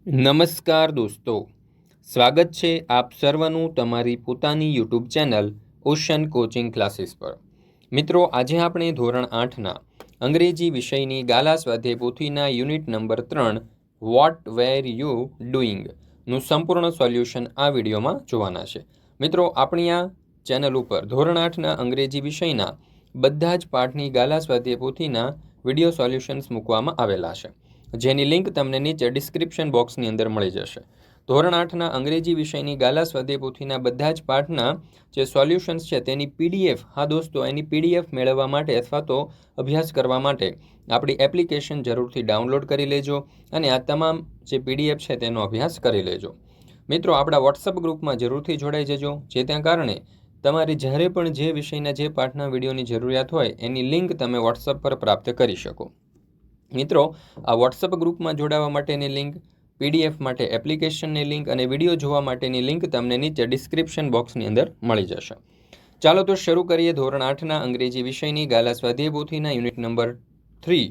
નમસ્કાર દોસ્તો, સ્વાગત છે આપ સર્વનું તમારી પોતાની YouTube channel ocean coaching classes પર। મિત્રો, આજે આપણે ધોરણ 8ના અંગ્રેજી વિષયની ગાલા સ્વાધ્યાય પોથીના unit number 3 what were you ડુઈંગનું સંપૂર્ણ સોલ્યુશન આ વિડીયોમાં જોવાના છે। મિત્રો, આપણી આ ચેનલ ઉપર ધોરણ 8ના અંગ્રેજી વિષયના બધા જ પાઠની ગાલા સ્વાધ્યાય પોથીના વિડીયો સોલ્યુશન્સ મૂકવામાં આવેલા છે, જેની લિંક તમને નીચે ડિસ્ક્રિપ્શન બોક્સની અંદર મળી જશે। ધોરણ 8ના અંગ્રેજી વિષયની ગાલા સ્વાધ્યાય પોથીના બધા જ પાઠના જે સોલ્યુશન્સ છે તેની પીડીએફ, હા દોસ્તો, એની પીડીએફ મેળવવા માટે અથવા તો અભ્યાસ કરવા માટે આપણી એપ્લિકેશન જરૂરથી ડાઉનલોડ કરી લેજો અને આ તમામ જે પીડીએફ છે તેનો અભ્યાસ કરી લેજો। મિત્રો, આપણા વોટ્સઅપ ગ્રુપમાં જરૂરથી જોડાઈ જજો, જે ત્યાં કારણે તમારે જ્યારે પણ જે વિષયના જે પાઠના વિડીયોની જરૂરિયાત હોય એની લિંક તમે વોટ્સઅપ પર પ્રાપ્ત કરી શકો। મિત્રો, આ વોટ્સઅપ ગ્રુપમાં જોડાવા માટેની લિંક, પીડીએફ માટે એપ્લિકેશનની લિંક અને વિડીયો જોવા માટેની લિંક તમને નીચે ડિસ્ક્રિપ્શન બોક્સની અંદર મળી જશે। ચાલો તો શરૂ કરીએ ધોરણ 8ના અંગ્રેજી વિષયની ગાલા સ્વાધ્યાય પોથીના unit number 3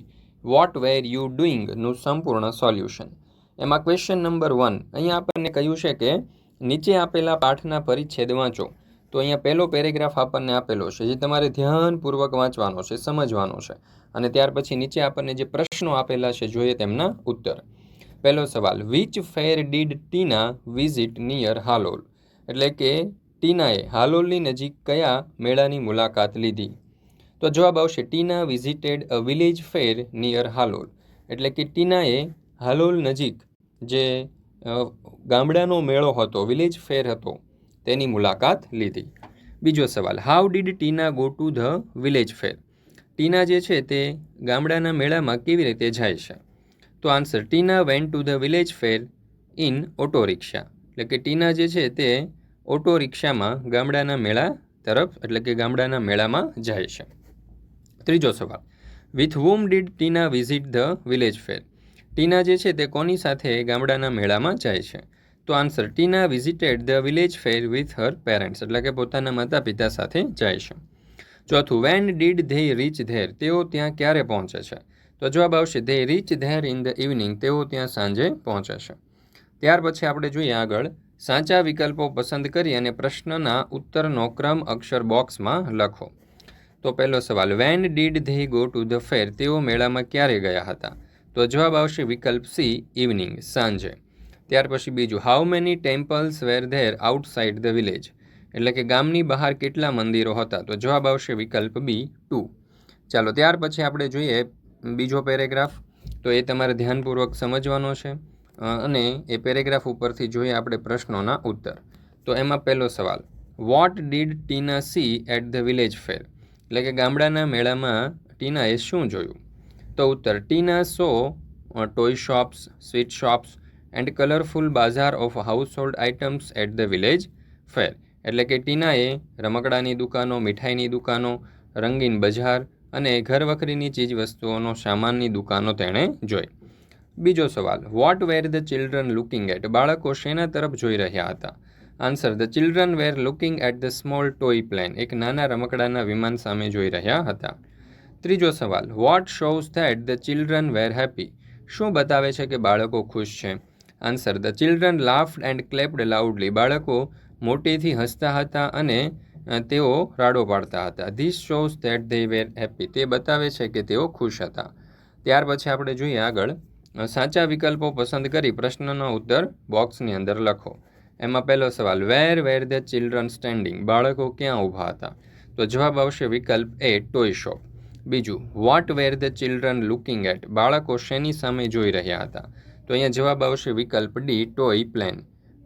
what were you ડુઈંગનું સંપૂર્ણ સોલ્યુશન। એમાં ક્વેશ્ચન નંબર 1 અહીંયા આપણને કહ્યું છે કે નીચે આપેલા પાઠના પરિચ્છેદ વાંચો। તો અહીંયા પહેલો પેરેગ્રાફ આપણને આપેલો છે, જે તમારે ધ્યાનપૂર્વક વાંચવાનો છે, સમજવાનો છે, અને ત્યાર પછી નીચે આપણને જે પ્રશ્નો આપેલા છે જોઈએ તેમના ઉત્તર। પહેલો સવાલ, which fair did Tina visit near Halol? એટલે કે ટીનાએ હાલોલની નજીક કયા મેળાની મુલાકાત લીધી? તો જવાબ આવશે Tina visited a village fair near Halol. એટલે કે ટીનાએ હાલોલ નજીક જે ગામડાનો મેળો હતો, વિલેજ ફેર હતો, તેની મુલાકાત લીધી। બીજો સવાલ, how did Tina go to the village fair? Tina જે છે તે ગામડાના મેળામાં કેવી રીતે જાય છે? તો answer, Tina vent to the village fair in auto rickshaw. એટલે કે ટીના જે છે તે ઓટો રિક્ષામાં ગામડાના મેળા તરફ, એટલે કે ગામડાના મેળામાં જાય છે। ત્રીજો સવાલ, with whom did Tina visit the village fair? Tina જે છે તે કોની સાથે ગામડાના મેળામાં જાય છે? તો answer, Tina visited the village fair with her parents. એટલે કે પોતાના માતા પિતા સાથે જાય છે। ચોથું, when did they rich there? તેઓ ત્યાં ક્યારે પહોંચે છે? તો જવાબ આવશે they rich there in the evening. તેઓ ત્યાં સાંજે પહોંચે છે। ત્યાર પછી આપણે જોઈએ આગળ, સાચા વિકલ્પો પસંદ કરી અને પ્રશ્નના ઉત્તરનો ક્રમ અક્ષર બોક્સમાં લખો। તો પહેલો સવાલ, when did they go to the fair? તેઓ મેળામાં ક્યારે ગયા હતા? તો જવાબ આવશે વિકલ્પ સી, ઇવનિંગ, સાંજે। ત્યાર પછી બીજું, how many temples were there outside the village? એટલે કે ગામની બહાર કેટલા મંદિરો હતા? તો જવાબ આવશે વિકલ્પ બી, 2। ચાલો ત્યાર પછી આપણે જોઈએ બીજો પેરેગ્રાફ। તો એ તમારે ધ્યાનપૂર્વક સમજવાનો છે અને એ પેરેગ્રાફ ઉપરથી જોઈએ આપણે પ્રશ્નોના ઉત્તર। તો એમાં પહેલો સવાલ, what did Tina see at the village fair? એટલે કે ગામડાના મેળામાં ટીનાએ શું જોયું? તો ઉત્તર, Tina saw toy shops, sweet shops and colourful bazaar of household items at the village fair. એટલે કે ટીનાએ રમકડાની દુકાનો, મીઠાઈની દુકાનો, રંગીન બજાર અને ઘરવખરીની ચીજ વસ્તુઓનો સામાનની દુકાનો તેણે જોઈ। બીજો સવાલ, what were the children looking at? બાળકો શેના તરફ જોઈ રહ્યા હતા? Answer, the children were looking at the small toy plane. એક નાના રમકડાના વિમાન સામે જોઈ રહ્યા હતા। ત્રીજો સવાલ, what shows that the children were happy? શું બતાવે છે કે બાળકો ખુશ છે? Answer, the children laughed and clapped loudly. બાળકો મોટેથી હસતા હતા અને તેઓ રાડો પાડતા હતા। This shows that they were happy? તે બતાવે છે કે તેઓ ખુશ હતા। ત્યાર પછી આપણે જોઈએ આગળ, સાચા વિકલ્પો પસંદ કરી પ્રશ્નનો ઉત્તર બોક્સની અંદર લખો। એમાં પહેલો સવાલ, where were the children standing? બાળકો ક્યાં ઊભા હતા? તો જવાબ આવશે વિકલ્પ એ, ટોય શોપ। બીજું, what were the children looking at? બાળકો શેની સામે જોઈ રહ્યા હતા? તો અહીંયા જવાબ આવશે વિકલ્પ ડી, ટોય પ્લેન।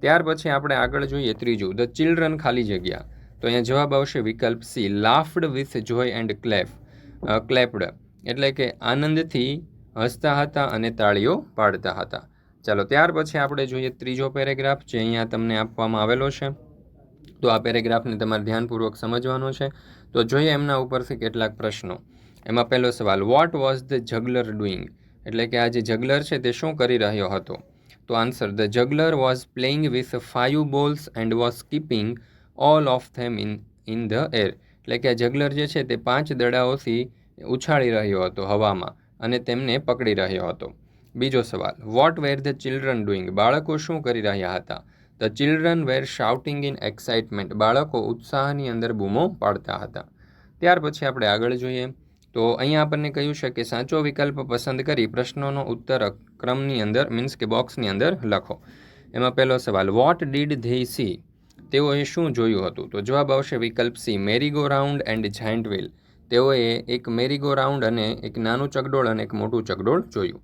ત્યાર પછી આપણે આગળ જોઈએ ત્રીજું, ધ ચિલ્ડ્રન ખાલી જગ્યા? તો અહીંયા જવાબ આવશે વિકલ્પ C, laughed with Joy and ક્લેપ્ડ। એટલે કે આનંદથી હસતા હતા અને તાળીઓ પાડતા હતા। ચાલો ત્યાર પછી આપણે જોઈએ ત્રીજો પેરેગ્રાફ, જે અહીંયા તમને આપવામાં આવેલો છે। તો આ પેરેગ્રાફને તમારે ધ્યાનપૂર્વક સમજવાનો છે। તો જોઈએ એમના ઉપરથી કેટલાક પ્રશ્નો। એમાં પહેલો સવાલ, વોટ વોઝ ધ જગલર ડુઈંગ? એટલે કે આ જે જગલર છે તે શું કરી રહ્યો હતો? તો answer, the જગલર was playing with 5 balls and was keeping all of them in the air. એટલે કે આ જગલર જે છે તે 5 દડાઓથી ઉછાળી રહ્યો હતો હવામાં અને તેમને પકડી રહ્યો હતો। બીજો સવાલ, what were the children doing? બાળકો શું કરી રહ્યા હતા? The children were shouting in excitement. બાળકો ઉત્સાહની અંદર બૂમો પાડતા હતા. ત્યાર પછી આપણે આગળ જોઈએ તો અહીંયા આપણને કહ્યું છે કે સાચો વિકલ્પ પસંદ કરી પ્રશ્નોનો ઉત્તર ક્રમની અંદર મીન્સ કે બોક્સની અંદર લખો. એમાં પહેલો સવાલ, વોટ ડીડ ધે સી? તેઓએ શું જોયું હતું? તો જવાબ આવશે વિકલ્પ C, મેરીગો round and giant wheel. તેઓએ એક મેરીગો રાઉન્ડ અને એક નાનું ચકડોળ અને એક મોટું ચકડોળ જોયું.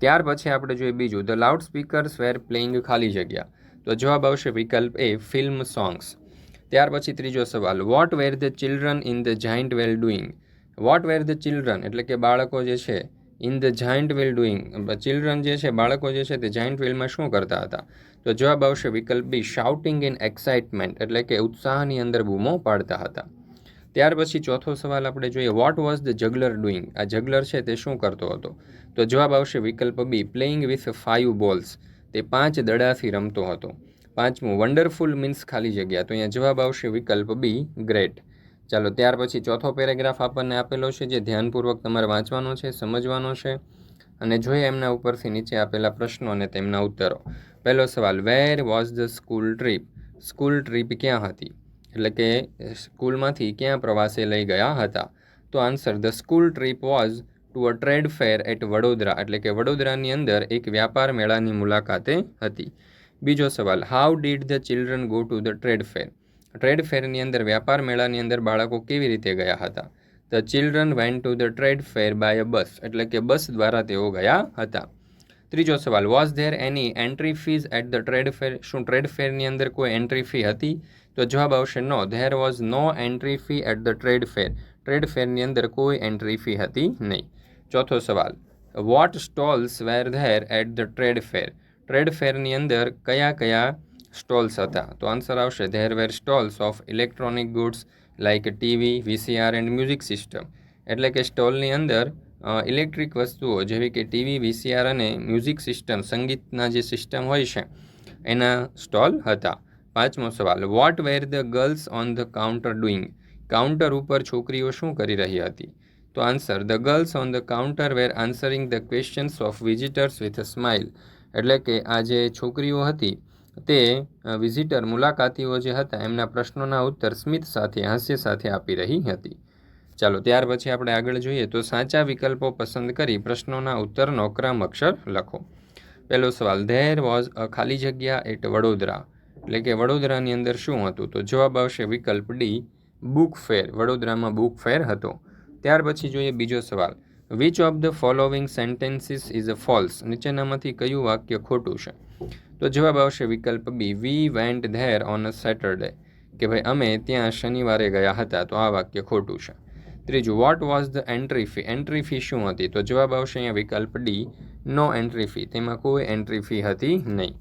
ત્યાર પછી આપણે જોઈએ બીજું, the loud speakers were playing ખાલી જગ્યા. તો જવાબ આવશે વિકલ્પ એ, ફિલ્મ સોંગ્સ. ત્યાર પછી ત્રીજો સવાલ, what were the children in the giant wheel doing? What were the children એટલે કે બાળકો જે છે in the giant wheel doing, children જે છે બાળકો જે છે તે જાયન્ટ વ્હીલમાં શું કરતા હતા? તો જવાબ આવશે વિકલ્પ બી, શાઉટિંગ ઇન એક્સાઇટમેન્ટ એટલે કે ઉત્સાહની અંદર બૂમો પાડતા હતા. ત્યાર પછી ચોથો સવાલ આપણે જોઈએ, વોટ વોઝ ધ જગલર ડુઈંગ? આ જગલર છે તે શું કરતો હતો? તો જવાબ આવશે વિકલ્પ બી, પ્લેઇંગ વિથ 5 બોલ્સ. તે 5 દડાથી રમતો હતો. પાંચમું, વન્ડરફુલ મીન્સ ખાલી જગ્યા. તો અહીંયા જવાબ આવશે વિકલ્પ બી, ગ્રેટ. ચાલો ત્યાર પછી ચોથો પેરેગ્રાફ આપણને આપેલો છે જે ધ્યાનપૂર્વક તમારે વાંચવાનો છે, સમજવાનો છે અને જોઈએ એમના ઉપરથી નીચે આપેલા પ્રશ્નો અને તેમના ઉત્તરો. પહેલો સવાલ, where was the school trip? School trip ક્યાં હતી? એટલે કે સ્કૂલમાંથી ક્યાં પ્રવાસે લઈ ગયા હતા? તો answer, the school trip was to a trade fair at Vadodara. એટલે કે વડોદરાની અંદર એક વ્યાપાર મેળાની મુલાકાતે હતી. બીજો સવાલ, how did the children go to the trade fair? Trade ફેરની અંદર વ્યાપાર મેળાની અંદર બાળકો કેવી રીતે ગયા હતા? The children went to the trade fair by a bus. એટલે કે બસ દ્વારા તેઓ ગયા હતા. ત્રીજો સવાલ, was there any entry fees at the trade fair? શું ટ્રેડ ફેરની અંદર કોઈ એન્ટ્રી ફી હતી? તો જવાબ આવશે no, there was no entry fee at the trade fair. Trade ફેરની અંદર કોઈ એન્ટ્રી ફી હતી નહીં. ચોથો સવાલ, what stalls were there at the trade fair? Trade ફેરની અંદર કયા કયા સ્ટોલ્સ હતા? તો આન્સર આવશે, there were stalls of electronic goods like TV, VCR and music system. એટલે કે સ્ટોલની અંદર ઇલેક્ટ્રિક વસ્તુઓ જેવી કે ટીવી, વીસીઆર અને મ્યુઝિક સિસ્ટમ, સંગીતના જે સિસ્ટમ હોય છે એના સ્ટોલ હતા. પાંચમો સવાલ, what were the girls on the counter doing? Counter ઉપર છોકરીઓ શું કરી રહી હતી? તો answer, the girls on the counter were answering the questions of visitors with a smile. એટલે કે આ જે છોકરીઓ હતી તે વિઝિટર મુલાકાતીઓ જે હતા એમના પ્રશ્નોના ઉત્તર સ્મિત સાથે, હાસ્ય સાથે આપી રહી હતી. ચાલો ત્યાર પછી આપણે આગળ જોઈએ તો સાચા વિકલ્પો પસંદ કરી પ્રશ્નોના ઉત્તરનો ક્રમ અક્ષર લખો. પહેલો સવાલ, ધેર વોઝ અ ખાલી જગ્યા એટ વડોદરા. એટલે કે વડોદરાની અંદર શું હતું? તો જવાબ આવશે વિકલ્પ ડી, બુક ફેર. વડોદરામાં બુક ફેર હતો. ત્યાર પછી જોઈએ બીજો સવાલ, which of the following sentences is a false? નીચેનામાંથી કયું વાક્ય ખોટું છે? તો જવાબ આવશે વિકલ્પ B, we went there on a Saturday. કે ભાઈ અમે ત્યાં શનિવારે ગયા હતા. તો આ વાક્ય ખોટું છે. ત્રીજું, what was the entry fee? Entry fee શું હતી? તો જવાબ આવશે અહીંયા વિકલ્પ ડી, નો એન્ટ્રી ફી. તેમાં કોઈ એન્ટ્રી ફી હતી નહીં.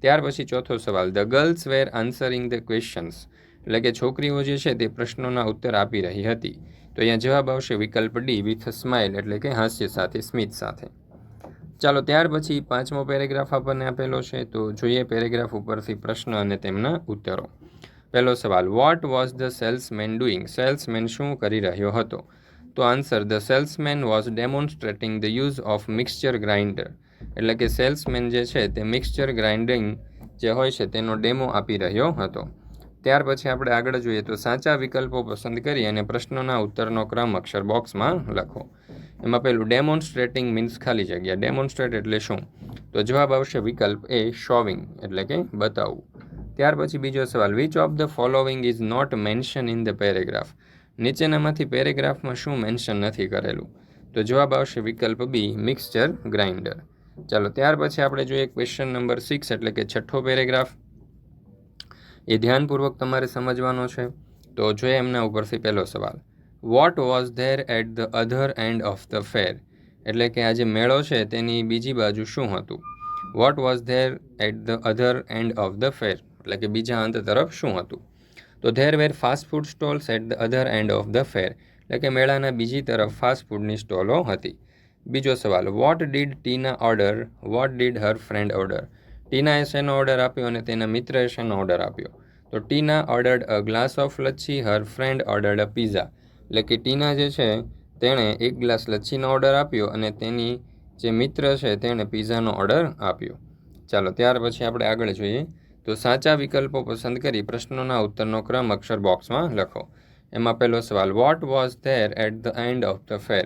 ત્યાર પછી ચોથો સવાલ, the girls were answering the questions. એટલે કે છોકરીઓ જે છે તે પ્રશ્નોના ઉત્તર આપી રહી હતી. તો અહીંયા જવાબ આવશે વિકલ્પ ડી, વિથ અ સ્માઇલ. એટલે કે હાસ્ય સાથે, સ્મિત સાથે. ચાલો ત્યાર પછી પાંચમો પેરેગ્રાફ આપણને આપેલો છે તો જોઈએ પેરેગ્રાફ ઉપરથી પ્રશ્ન અને તેમના ઉત્તરો. પહેલો સવાલ, what was the salesman doing? Salesman શું કરી રહ્યો હતો? તો answer, the salesman was ડેમોન્સ્ટ્રેટિંગ the use of mixture grinder. એટલે કે સેલ્સમેન જે છે તે મિક્સચર ગ્રાઇન્ડિંગ જે હોય છે તેનો ડેમો આપી રહ્યો હતો. ત્યાર પછી આપણે આગળ જોઈએ તો સાચા વિકલ્પો પસંદ કરી અને પ્રશ્નોના ઉત્તરનો ક્રમ અક્ષર બોક્સમાં લખો. એમાં પહેલું, ડેમોન્સ્ટ્રેટિંગ મીન્સ ખાલી જગ્યા. ડેમોન્સ્ટ્રેટ એટલે શું? તો જવાબ આવશે વિકલ્પ એ, શોવિંગ એટલે કે બતાવવું. ત્યાર પછી બીજો સવાલ, which of the following is not mention in the paragraph? નીચેનામાંથી પેરેગ્રાફમાં શું મેન્શન નથી કરેલું? તો જવાબ આવશે વિકલ્પ બી, મિક્સચર ગ્રાઇન્ડર. ચાલો ત્યાર પછી આપણે જોઈએ ક્વેશ્ચન નંબર 6 એટલે કે છઠ્ઠો પેરેગ્રાફ. એ ધ્યાનપૂર્વક તમારે સમજવાનો છે. તો જોઈએ એમના ઉપરથી પહેલો સવાલ, what was there at the other end of the fair? એટલે કે આ જે મેળો છે તેની બીજી બાજુ શું હતું? What was there at the other end of the fair એટલે કે બીજા અંત તરફ શું હતું? તો there were fast food stalls at the other end of the fair. એટલે કે મેળાના બીજી તરફ ફાસ્ટ ફૂડની સ્ટોલો હતી. બીજો સવાલ, what did Tina order? What did her friend order? ટીનાએ શેનો ઓર્ડર આપ્યો અને તેના મિત્રએ શેનો ઓર્ડર આપ્યો? તો Tina ordered a glass of lassi, her friend ordered a pizza. એટલે કે ટીના જે છે તેણે એક ગ્લાસ લચ્છીનો ઓર્ડર આપ્યો અને તેની જે મિત્ર છે તેણે પિઝાનો ઓર્ડર આપ્યો. ચાલો ત્યાર પછી આપણે આગળ જોઈએ. તો સાચા વિકલ્પો પસંદ કરી પ્રશ્નોના ઉત્તરનો ક્રમ અક્ષર બોક્સમાં લખો. એમાં પહેલો સવાલ, what was there at the end of the fair?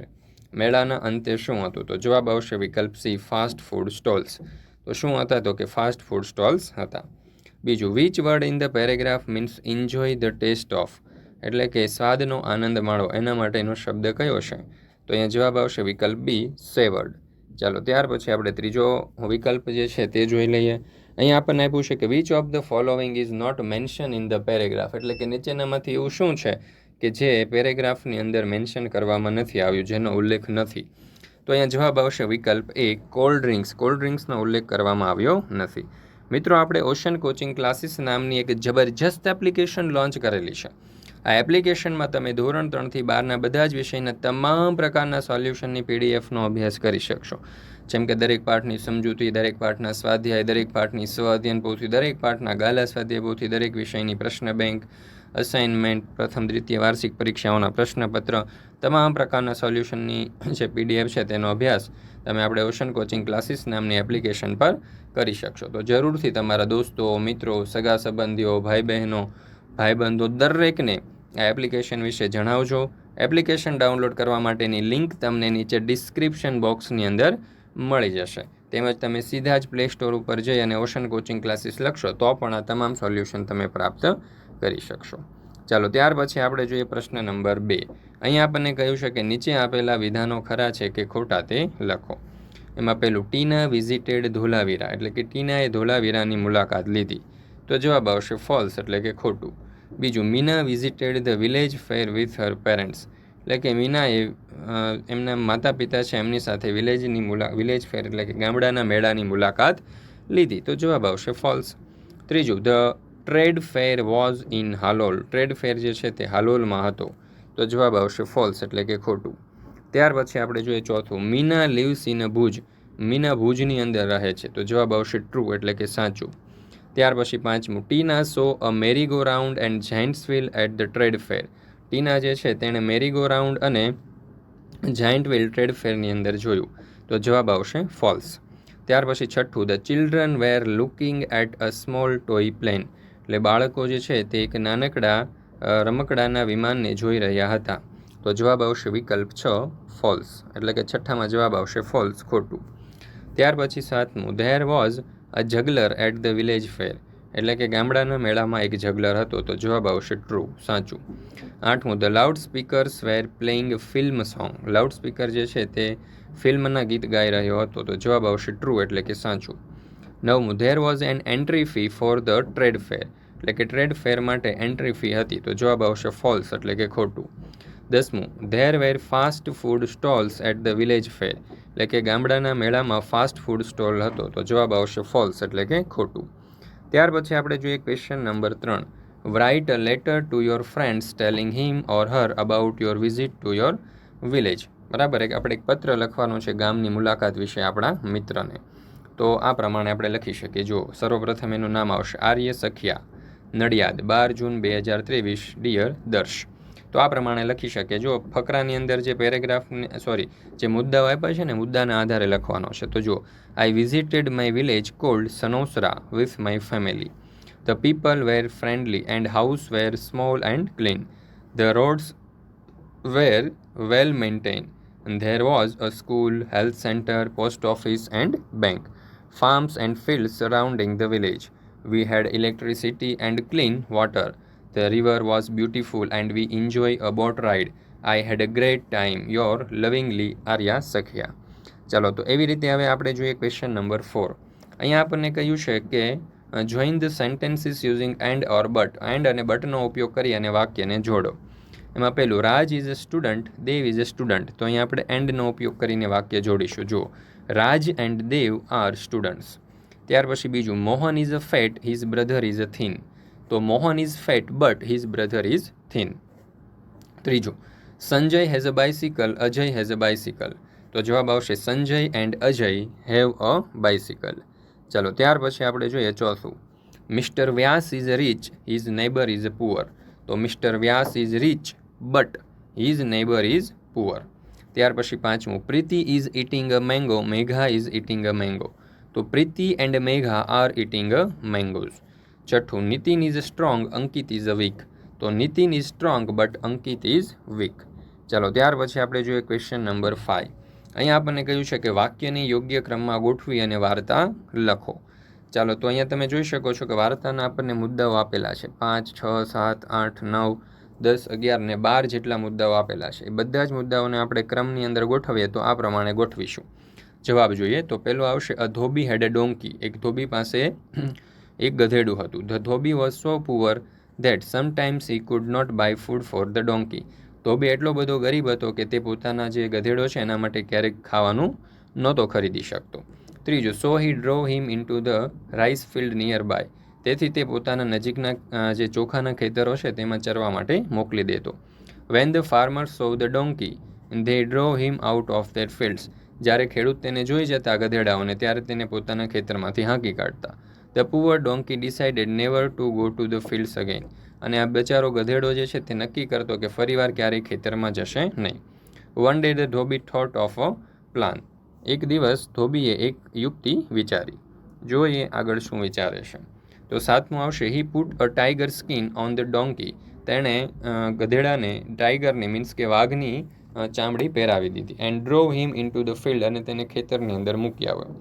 મેળાના અંતે શું હતું? તો જવાબ આવશે વિકલ્પ સી, ફાસ્ટ ફૂડ સ્ટોલ્સ. તો શું હતા? તો કે ફાસ્ટ ફૂડ સ્ટોલ્સ હતા. બીજું, which word in the paragraph means enjoy the taste of? એટલે કે સ્વાદનો આનંદ માણો, એના માટેનો શબ્દ કયો છે? તો અહીંયા જવાબ આવશે વિકલ્પ બી, સેવર્ડ. ચાલો ત્યાર પછી આપણે ત્રીજો વિકલ્પ જે છે તે જોઈ લઈએ. અહીંયા આપણને આપ્યું છે કે which of the following is not mention in the paragraph? એટલે કે નીચેનામાંથી એવું શું છે કે જે પેરેગ્રાફની અંદર મેન્શન કરવામાં નથી આવ્યું, જેનો ઉલ્લેખ નથી? તો અહીંયા જવાબ આવશે વિકલ્પ એ, કોલ્ડ ડ્રિંક્સ. કોલ્ડ ડ્રિંક્સનો ઉલ્લેખ કરવામાં આવ્યો નથી. મિત્રો, આપણે ઓશન કોચિંગ ક્લાસીસ નામની એક જબરજસ્ત એપ્લિકેશન લોન્ચ કરેલી છે. આ એપ્લિકેશનમાં તમે ધોરણ 3થી 12ના બધા જ વિષયના તમામ પ્રકારના સોલ્યુશનની પીડીએફનો અભ્યાસ કરી શકશો. જેમ કે દરેક પાઠની સમજૂતી, દરેક પાઠના સ્વાધ્યાય, દરેક પાઠની સ્વ અધ્યયન પોથી, દરેક પાઠના ગાલા સ્વાધ્યાય પોથી, દરેક વિષયની પ્રશ્ન બેંક, અસાઇનમેન્ટ, પ્રથમ દ્વિતીય વાર્ષિક પરીક્ષાઓના પ્રશ્નપત્ર, તમામ પ્રકારના સોલ્યુશનની જે પીડીએફ છે તેનો અભ્યાસ તમે આપણે ઓશન કોચિંગ ક્લાસીસ નામની એપ્લિકેશન પર કરી શકશો. તો જરૂરથી તમારા દોસ્તો, મિત્રો, સગા સંબંધીઓ, ભાઈ બહેનો, ભાઈબંધો દરેકને આ એપ્લિકેશન વિશે જણાવજો. એપ્લિકેશન ડાઉનલોડ કરવા માટેની લિંક તમને નીચે ડિસ્ક્રિપ્શન બોક્સની અંદર મળી જશે. તેમજ તમે સીધા જ પ્લે સ્ટોર ઉપર જઈ અને ઓશન કોચિંગ ક્લાસીસ લખશો તો પણ આ તમામ સોલ્યુશન તમે પ્રાપ્ત કરી શકશો. ચાલો ત્યાર પછી આપણે જોઈએ પ્રશ્ન નંબર 2. અહીંયા આપણને કહ્યું છે કે નીચે આપેલા વિધાનો ખરા છે કે ખોટા તે લખો. એમાં પહેલું, ટીના વિઝિટેડ ધોલાવીરા, એટલે કે ટીનાએ ધોલાવીરાની મુલાકાત લીધી. તો જવાબ આવશે ફોલ્સ, એટલે કે ખોટું. બીજું, Meena visited the village fair with her parents, એટલે કે મીનાએ એમના માતા પિતા છે એમની સાથે વિલેજ ફેર એટલે કે ગામડાના મેળાની મુલાકાત લીધી. તો જવાબ આવશે ફોલ્સ. ત્રીજું, the trade fair was in Halol, trade fair જે છે તે હાલોલમાં હતો. તો જવાબ આવશે ફોલ્સ, એટલે કે ખોટું. ત્યાર પછી આપણે જોઈએ ચોથું, મીના લીવ્સ ઇન ભુજ, મીના ભુજની અંદર રહે છે. તો જવાબ આવશે ટ્રુ, એટલે કે સાચું. ત્યાર પછી પાંચમું, Tina saw a merry go round and giants wheel at the trade fair, Tina જે છે તેણે મેરી ગો રાઉન્ડ અને જાયન્ટ વ્હીલ ટ્રેડ ફેરની અંદર જોયું. તો જવાબ આવશે ફોલ્સ. ત્યાર પછી છઠ્ઠું, the children were looking at a small toy plane, એટલે બાળકો જે છે તે એક નાનકડા રમકડાના વિમાનને જોઈ રહ્યા હતા. તો જવાબ આવશે વિકલ્પ 6, ફોલ્સ, એટલે કે છઠ્ઠામાં જવાબ આવશે ફોલ્સ, ખોટું. ત્યાર પછી સાતમું, there was a juggler at the village fair, એટલે કે ગામડાના મેળામાં એક જગલર હતો. તો જવાબ આવશે ટ્રુ, સાચું. આઠમું, the loud speakers were playing film song, loud speaker જે છે તે ફિલ્મના ગીત ગાઈ રહ્યો હતો. તો જવાબ આવશે ટ્રુ, એટલે કે સાચું. નવમું, there was an entry fee for the trade fair, એટલે કે ટ્રેડ ફેર માટે એન્ટ્રી ફી હતી. તો જવાબ આવશે ફોલ્સ, એટલે કે ખોટું. 10મું, there were fast food stalls at the village fair, એટલે કે ગામડાના મેળામાં ફાસ્ટ ફૂડ સ્ટોલ હતો. તો જવાબ આવશે ફોલ્સ, એટલે કે ખોટું. ત્યાર પછી આપણે જોઈએ question number 3, write a letter to your friends telling him or Har about your visit to your village. બરાબર, આપણે એક પત્ર લખવાનો છે ગામની મુલાકાત વિશે આપણા મિત્રને. તો આ પ્રમાણે આપણે લખી શકીએ. જો સર્વપ્રથમ એનું નામ આવશે આર્ય સખિયા, નડિયાદ, 12 જૂન 2023, ડિયર દર્શ. તો આ પ્રમાણે લખી શકીએ. જો ફકરાની અંદર જે જે મુદ્દાઓ આપ્યા છે ને, મુદ્દાના આધારે લખવાનો છે. તો જો, I visited my village called Sanosara with my family. The people were friendly and house were small and clean. The roads were well maintain. There was a school, health centre, post office and bank. Farms and fields surrounding the village. We had electricity and clean water. The river was beautiful and we enjoy a boat ride. I had a great time. Your lovingly Arya Sakhya. ચાલો તો એવી રીતે હવે આપણે જોઈએ question number 4. અહીંયા આપણને કહ્યું છે કે join the sentences using and or but, and અને બટનો ઉપયોગ કરી અને વાક્યને જોડો. એમાં પહેલું, Raj is a student, Dev is a student. તો અહીંયા આપણે એન્ડનો ઉપયોગ કરીને વાક્ય જોડીશું. જો, Raj and Dev are students. ત્યાર પછી બીજું, Mohan is a fat, his brother is a thin. તો Mohan is fat but his brother is thin. ત્રીજું, Sanjay has a bicycle, Ajay has a bicycle. તો જવાબ આવશે Sanjay and Ajay have a bicycle. ચાલો ત્યાર પછી આપણે જોઈએ ચોથું, mister Vyas is rich, his neighbour is poor. તો mister Vyas is rich but his neighbour is poor. ત્યાર પછી પાંચમું, Priti is eating a mango, Megha is eating a mango. તો Priti and Megha are eating a mangoes. છઠ્ઠું, Nitin is strong, Ankit is a weak. તો Nitin is strong but Ankit is weak. ચાલો ત્યાર પછી આપણે જોઈએ ક્વેશ્ચન નંબર 5. અહીંયા આપણને કહ્યું છે કે વાક્યને યોગ્ય ક્રમમાં ગોઠવી અને વાર્તા લખો. ચાલો તો અહીંયા તમે જોઈ શકો છો કે વાર્તાના આપણને મુદ્દાઓ આપેલા છે. 5, 6, 7, 8, 9, 10, 11 ને 12 જેટલા મુદ્દાઓ આપેલા છે. એ બધા જ મુદ્દાઓને આપણે ક્રમની અંદર ગોઠવીએ તો આ પ્રમાણે ગોઠવીશું. જવાબ જોઈએ તો પહેલો આવશે, અ ધોબી હેડ અ ડોંકી. એક ધોબી પાસે એક ગધેડું હતું. The dhobi was so poor that sometimes he could not buy food for the donkey. ધોબી એટલો બધો ગરીબ હતો કે તે પોતાના જે ગધેડો છે એના માટે ક્યારેક ખાવાનું નહોતો ખરીદી શકતો. ત્રીજું, so he drove him into the rice field nearby. તેથી તે પોતાના નજીકના જે ચોખાના ખેતરો છે તેમાં ચરવા માટે મોકલી દેતો. When the farmer so the donkey they ડ્રોવ him out of their fields. જ્યારે ખેડૂત તેને જોઈ જતા ગધેડાઓને ત્યારે તેને પોતાના ખેતરમાંથી હાંકી કાઢતા. The poor donkey decided never to go to the fields again. અને આ બચારો ગધેડો જે છે તે નક્કી કરતો કે ફરીવાર ક્યારેય ખેતરમાં જશે નહીં. One day the dhobi thought of a plan. એક દિવસ ધોબીએ એક યુક્તિ વિચારી. જોઈએ આગળ શું વિચારે છે. તો સાતમું આવશે, હી put a tiger skin on the donkey. તેણે ગધેડાને ટાઈગરની મીન્સ કે વાઘની ચામડી પહેરાવી દીધી. And ડ્રોવ him in to the field. અને તેને ખેતરની અંદર મૂકી આવ્યો.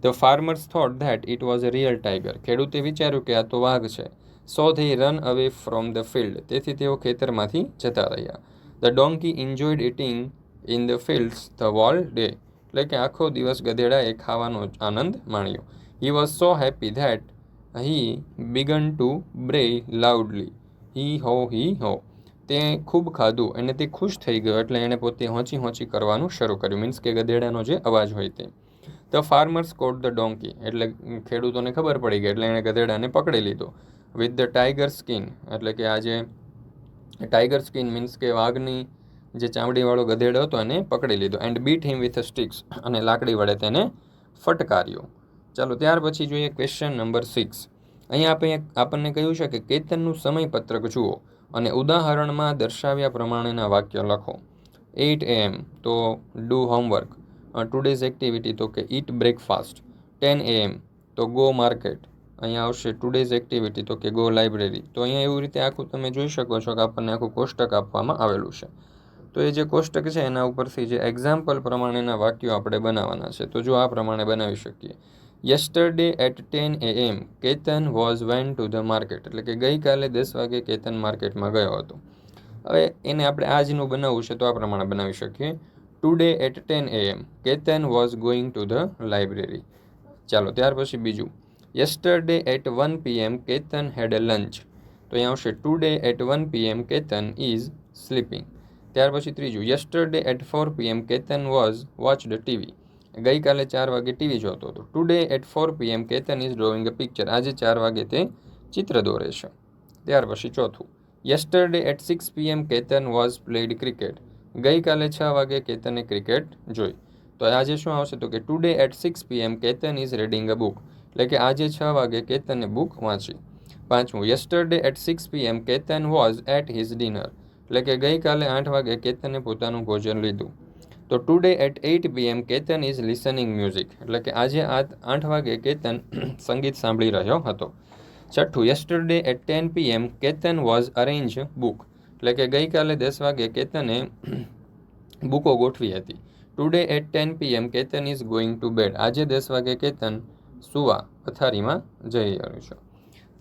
The farmers thought that it was a real tiger. ખેડૂતે વિચાર્યું કે આ તો વાઘ છે. So they run away from the field. તેથી તેઓ ખેતરમાંથી જતા રહ્યા. The donkey enjoyed eating in the fields the hall day. એટલે કે આખો દિવસ ગધેડાએ ખાવાનો આનંદ માણ્યો. He was so happy that he began to bray loudly. Hee haw. તે ખૂબ ખાધું અને તે ખુશ થઈ ગયો એટલે એણે પોતે હોંચી કરવાનું શરૂ કર્યું. મીન્સ કે ગધેડાનો જે અવાજ હોય તે. The farmers caught the donkey. એટલે ખેડૂતોને ખબર પડી ગઈ એટલે એણે ગધેડાને પકડી લીધો. With the tiger skin. એટલે કે આ જે ટાઈગર સ્કિન મીન્સ કે વાઘની જે ચામડીવાળો ગધેડો હતો એને પકડી લીધો. And bit him with sticks. અને લાકડી વડે તેને ફટકાર્યો. ચાલો ત્યાર પછી જોઈએ ક્વેશ્ચન નંબર 6. અહીંયા આપણને કહ્યું છે કે કેતનનું સમયપત્રક જુઓ અને ઉદાહરણમાં દર્શાવ્યા પ્રમાણેના વાક્ય લખો. 8 AM તો ડુ હોમવર્ક. ટુડેઝ એક્ટિવિટી તો કે ઇટ બ્રેકફાસ્ટ. 10 AM તો ગો માર્કેટ. અહીંયા આવશે ટુડેઝ એક્ટિવિટી તો કે ગો લાઇબ્રેરી. તો અહીંયા એવી રીતે આખું તમે જોઈ શકો છો કે આપણને આખું કોષ્ટક આપવામાં આવેલું છે. તો એ જે કોષ્ટક છે એના ઉપરથી જે એક્ઝામ્પલ પ્રમાણેના વાક્યો આપણે બનાવવાના છે. તો જો આ પ્રમાણે બનાવી શકીએ. Yesterday at 10 AM Ketan was went to the market. એટલે કે ગઈકાલે 10 વાગે કેતન માર્કેટમાં ગયો હતો. હવે એને આપણે આજનું બનાવવું છે તો આ પ્રમાણે બનાવી શકીએ. Today at 10 AM Ketan was going to the library. ચાલો ત્યાર પછી બીજું. Yesterday at 1 PM Ketan had a lunch. તો અહીંયા આવશે today at 1 PM Ketan is sleeping. ત્યાર પછી ત્રીજું. Yesterday at 4 PM Ketan was watched TV. ગઈકાલે 4 વાગે ટીવી જોતો હતો. Today at 4 PM Ketan is drawing a picture. આજે 4 વાગે તે ચિત્ર દોરે છે. ત્યાર પછી ચોથું. Yesterday at 6 PM Ketan was played cricket. ગઈકાલે 6 વાગે કેતને ક્રિકેટ જોઈ. તો આજે શું આવશે તો કે today at 6 PM Ketan is reading a book. એટલે કે આજે 6 વાગે કેતને બુક વાંચી. પાંચમું. Yesterday at 6 PM Ketan was at his dinner. એટલે કે ગઈકાલે 8 વાગે કેતને પોતાનું ભોજન લીધું. તો today at 8 PM Ketan is listening music. એટલે કે આજે 8 વાગે કેતન સંગીત સાંભળી રહ્યો હતો. છઠ્ઠું. Yesterday at 10 PM Ketan was arrange book. એટલે કે ગઈકાલે 10 વાગે કેતને બુકો ગોઠવી હતી. Today at 10 PM Ketan is going to bed. આજે 10 વાગે કેતન સુવા પથારીમાં જઈ રહ્યું છે.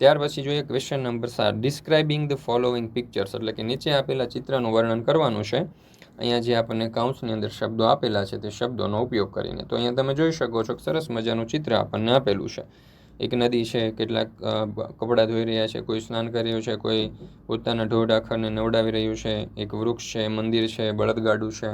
ત્યાર પછી જોઈએ question number 7. Describing the following pictures. એટલે કે નીચે આપેલા ચિત્રનું વર્ણન કરવાનું છે. અહીંયા જે આપણને કાઉન્સની અંદર શબ્દો આપેલા છે તે શબ્દોનો ઉપયોગ કરીને. તો અહીંયા તમે જોઈ શકો છો કે સરસ મજાનું ચિત્ર આપણને આપેલું છે. એક નદી છે, કેટલાક કપડાં ધોઈ રહ્યા છે, કોઈ સ્નાન કરી રહ્યું છે, કોઈ પોતાના ઢોર ઢાંખરને નવડાવી રહ્યું છે, એક વૃક્ષ છે, મંદિર છે, બળદગાડું છે.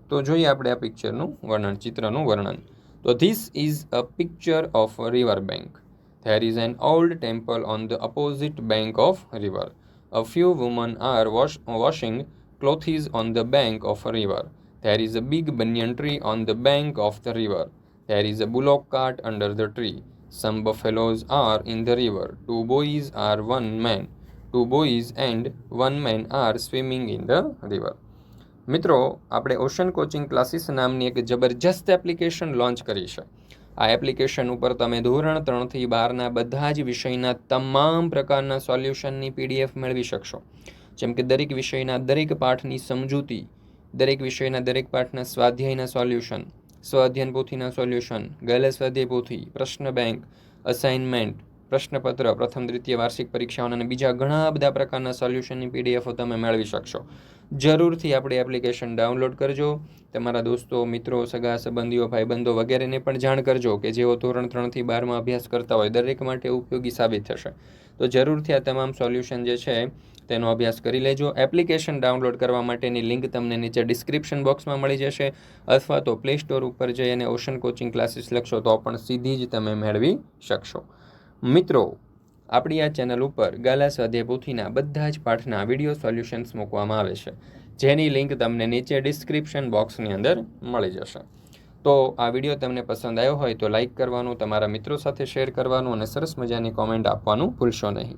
તો જોઈએ આપણે આ પિક્ચરનું વર્ણન, ચિત્રનું વર્ણન. તો this is a picture of a river bank. There is an old temple on the opposite bank of river. A few women are washing clothes on the bank of a river. There is a big banyan tree on the bank of the river. There is a bullock cart under the tree. Some buffaloes are in the river. 2 boys are 1 man. 2 boys and 1 man are swimming in the river. મિત્રો, આપણે ocean coaching classes નામની એક જબરજસ્ત application launch કરી છે. આ application ઉપર તમે ધોરણ 3થી 12ના બધા જ વિષયના તમામ પ્રકારના સોલ્યુશનની PDF મેળવી શકશો. જેમ કે દરેક વિષયના દરેક પાઠની સમજૂતી, દરેક વિષયના દરેક પાઠના સ્વાધ્યાયના સોલ્યુશન, સ્વઅધ્યયન પોથીના સોલ્યુશન, ગેલા સ્વાધ્યાય પોથી, પ્રશ્ન બેંક, અસાઇનમેન્ટ, પ્રશ્નપત્ર, પ્રથમ દ્વિતીય વાર્ષિક પરીક્ષાઓના અને બીજા ઘણા બધા પ્રકારના સોલ્યુશનની PDF તમે મેળવી શકશો. જરૂરથી આપણી એપ્લિકેશન ડાઉનલોડ કરજો. તમારા દોસ્તો, મિત્રો, સગા સંબંધીઓ, ભાઈબંધો વગેરેને પણ જાણ કરજો કે જેઓ ધોરણ 3થી 12માં અભ્યાસ કરતા હોય. દરેક માટે ઉપયોગી સાબિત થશે. તો જરૂરથી આ તમામ સોલ્યુશન જે છે તેનો અભ્યાસ કરી લેજો. એપ્લિકેશન ડાઉનલોડ કરવા માટેની લિંક તમને નીચે ડિસ્ક્રિપ્શન બોક્સમાં મળી જશે, અથવા તો પ્લે સ્ટોર ઉપર જઈ અને ઓશન કોચિંગ ક્લાસીસ લખશો તો પણ સીધી જ તમે મેળવી શકશો. મિત્રો, આપણી આ ચેનલ ઉપર ગાલા સ્વાધ્યાય પોથીના બધા જ પાઠના વિડીયો સોલ્યુશન્સ મૂકવામાં આવે છે, જેની લિંક તમને નીચે ડિસ્ક્રિપ્શન બોક્સની અંદર મળી જશે. તો આ વિડીયો તમને પસંદ આવ્યો હોય તો લાઈક કરવાનું, તમારા મિત્રો સાથે શેર કરવાનું અને સરસ મજાની કોમેન્ટ આપવાનું ભૂલશો નહીં.